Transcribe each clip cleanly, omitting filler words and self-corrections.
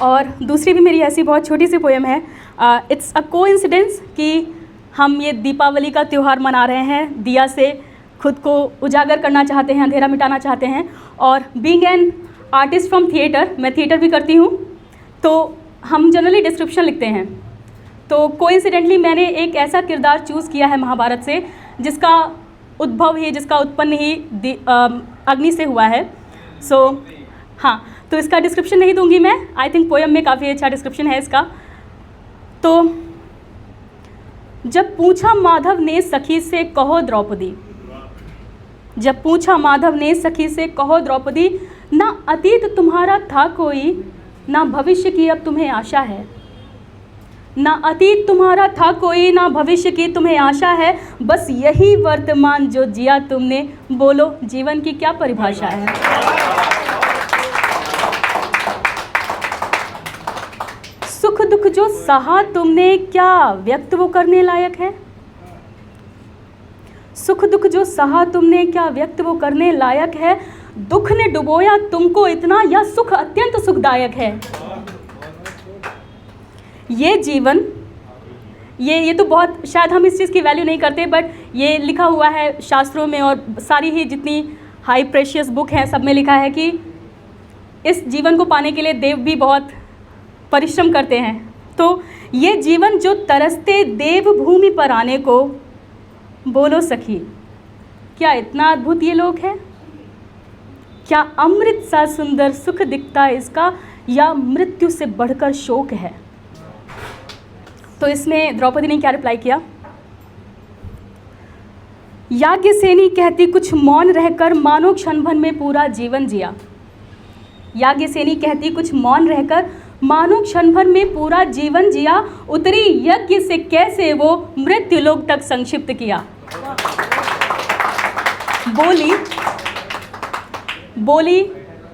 और दूसरी भी मेरी ऐसी बहुत छोटी सी पोएम है। इट्स अ कोइंसिडेंस कि हम ये दीपावली का त्यौहार मना रहे हैं, दिया से खुद को उजागर करना चाहते हैं, अंधेरा मिटाना चाहते हैं। और being an artist from theatre, मैं थिएटर भी करती हूँ, तो हम जनरली डिस्क्रिप्शन लिखते हैं। तो कोइंसिडेंटली मैंने एक ऐसा किरदार चूज़ किया है महाभारत से जिसका उद्भव ही, जिसका उत्पन्न ही अग्नि से हुआ है। हाँ, तो इसका डिस्क्रिप्शन नहीं दूंगी मैं, आई थिंक पोएम में काफ़ी अच्छा डिस्क्रिप्शन है इसका। तो जब पूछा माधव ने सखी से कहो द्रौपदी, जब पूछा माधव ने सखी से कहो द्रौपदी, ना अतीत तुम्हारा था कोई, ना भविष्य की अब तुम्हें आशा है। ना अतीत तुम्हारा था कोई, ना भविष्य की तुम्हें आशा है, बस यही वर्तमान जो जिया तुमने, बोलो जीवन की क्या परिभाषा है। सुख दुख जो सहा तुमने, क्या व्यक्त वो करने लायक है। सुख दुख जो सहा तुमने, क्या व्यक्त वो करने लायक है। दुख ने डुबोया तुमको इतना, या सुख अत्यंत सुखदायक है। ये जीवन, ये तो बहुत, शायद हम इस चीज़ की वैल्यू नहीं करते, बट ये लिखा हुआ है शास्त्रों में और सारी ही जितनी हाई प्रेशियस बुक हैं सब में लिखा है कि इस जीवन को पाने के लिए देव भी बहुत परिश्रम करते हैं। तो ये जीवन जो तरसते देव भूमि पर आने को, बोलो सखी क्या इतना अद्भुत ये लोक है। क्या अमृत सा सुंदर सुख दिखता इसका, या मृत्यु से बढ़कर शोक है। तो इसमें द्रौपदी ने क्या रिप्लाई किया। याज्ञसेनी कहती कुछ मौन रहकर, मानो क्षण भर में पूरा जीवन जिया। याज्ञसेनी कहती कुछ मौन रहकर, मानो क्षण भर में पूरा जीवन जिया, उतरी यज्ञ से कैसे वो मृत्यु लोक तक संक्षिप्त किया। बोली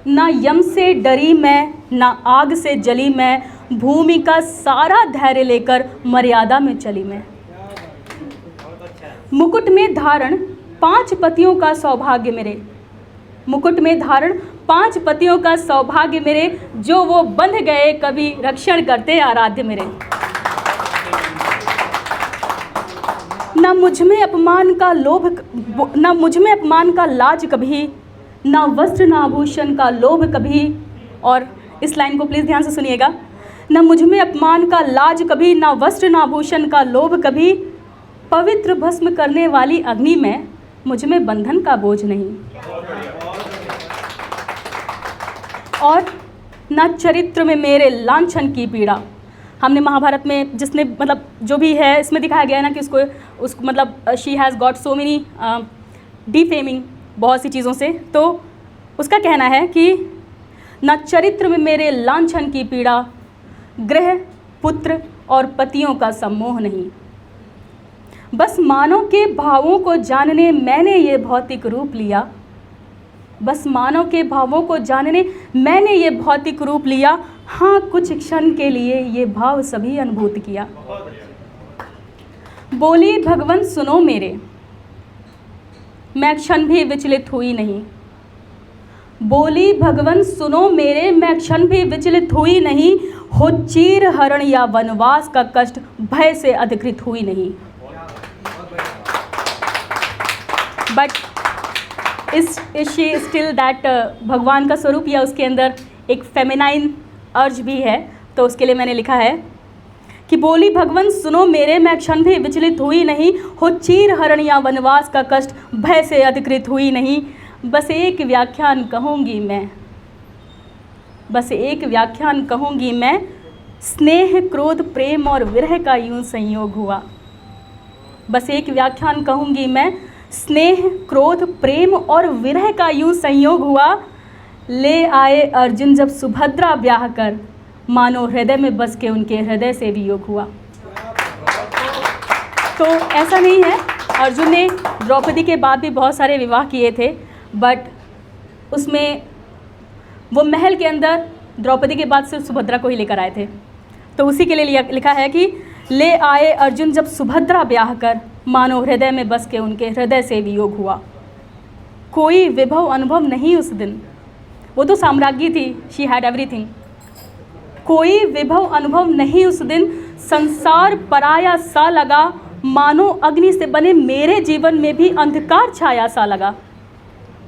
ना यम से डरी मैं, ना आग से जली मैं, भूमि का सारा धैर्य लेकर मर्यादा में चली मैं। मुकुट में धारण 5 पतियों का सौभाग्य मेरे, मुकुट में धारण 5 पतियों का सौभाग्य मेरे, जो वो बंध गए कभी रक्षण करते आराध्य मेरे। ना मुझ में अपमान का लोभ, ना मुझ में अपमान का लाज कभी, ना वस्त्र ना आभूषण का लोभ कभी। और इस लाइन को प्लीज़ ध्यान से सुनिएगा। न मुझ में अपमान का लाज कभी, ना वस्त्र ना आभूषण का लोभ कभी, पवित्र भस्म करने वाली अग्नि में मुझ में बंधन का बोझ नहीं। और न चरित्र में मेरे लांछन की पीड़ा। हमने महाभारत में जिसने मतलब जो भी है इसमें दिखाया गया है ना कि उसको मतलब she has got so many defaming बहुत सी चीज़ों से। तो उसका कहना है कि न चरित्र में मेरे लांछन की पीड़ा, गृह पुत्र और पतियों का सम्मोह नहीं, बस मानव के भावों को जानने मैंने ये भौतिक रूप लिया। बस मानव के भावों को जानने मैंने ये भौतिक रूप लिया, हाँ कुछ क्षण के लिए ये भाव सभी अनुभूत किया। बोली भगवन सुनो मेरे, मैं क्षण भी विचलित हुई नहीं। बोली भगवन सुनो मेरे, मैं क्षण भी विचलित हुई नहीं, हो चीर हरण या वनवास का कष्ट भय से अधिकृत हुई नहीं। But is she still that भगवान का स्वरूप या उसके अंदर एक फेमिनाइन अर्ज भी है। तो उसके लिए मैंने लिखा है कि बोली भगवन सुनो मेरे, मैं क्षण भी विचलित हुई नहीं, हो चीर हरण या वनवास का कष्ट भय से अधिकृत हुई नहीं। बस एक व्याख्यान कहूँगी मैं, बस एक व्याख्यान कहूँगी मैं, स्नेह क्रोध प्रेम और विरह का यूं संयोग हुआ। बस एक व्याख्यान कहूँगी मैं, स्नेह क्रोध प्रेम और विरह का यूं संयोग हुआ। ले आए अर्जुन जब सुभद्रा ब्याह कर, मानो हृदय में बस के उनके हृदय से वियोग हुआ। तो ऐसा नहीं है, अर्जुन ने द्रौपदी के बाद भी बहुत सारे विवाह किए थे, बट उसमें वो महल के अंदर द्रौपदी के बाद सिर्फ सुभद्रा को ही लेकर आए थे। तो उसी के लिए लिखा है कि ले आए अर्जुन जब सुभद्रा ब्याह कर, मानो हृदय में बस के उनके हृदय से वियोग हुआ। कोई विभव अनुभव नहीं उस दिन, वो तो साम्राज्ञी थी, शी हैड एवरीथिंग। कोई विभव अनुभव नहीं उस दिन, संसार पराया सा लगा, मानो अग्नि से बने मेरे जीवन में भी अंधकार छाया सा लगा,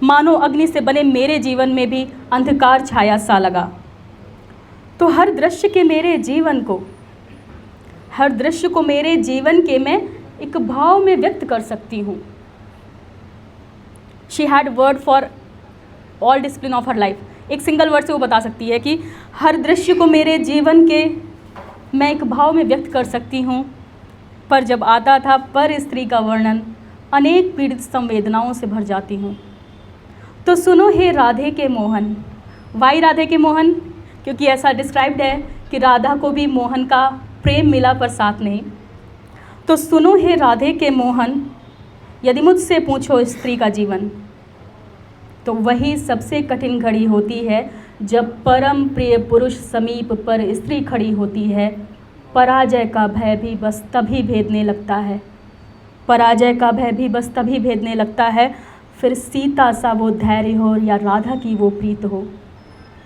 मानो अग्नि से बने मेरे जीवन में भी अंधकार छाया सा लगा। तो हर दृश्य के मेरे जीवन को, हर दृश्य को मेरे जीवन के मैं एक भाव में व्यक्त कर सकती हूँ। She had word for all discipline of her life. एक सिंगल वर्ड से वो बता सकती है कि हर दृश्य को मेरे जीवन के मैं एक भाव में व्यक्त कर सकती हूँ, पर जब आता था पर स्त्री का वर्णन, अनेक पीड़ित संवेदनाओं से भर जाती हूँ। तो सुनो हे राधे के मोहन। वाई राधे के मोहन? क्योंकि ऐसा डिस्क्राइब्ड है कि राधा को भी मोहन का प्रेम मिला पर साथ नहीं। तो सुनो हे राधे के मोहन, यदि मुझसे पूछो स्त्री का जीवन, तो वही सबसे कठिन घड़ी होती है जब परम प्रिय पुरुष समीप पर स्त्री खड़ी होती है। पराजय का भय भी बस तभी भेदने लगता है, पराजय का भय भी बस तभी भेदने लगता है। फिर सीता सा वो धैर्य हो या राधा की वो प्रीत हो,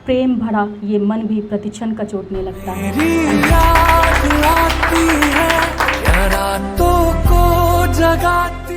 प्रेम भरा ये मन भी प्रतिक्षण कचोटने लगता है। रातों को जगाती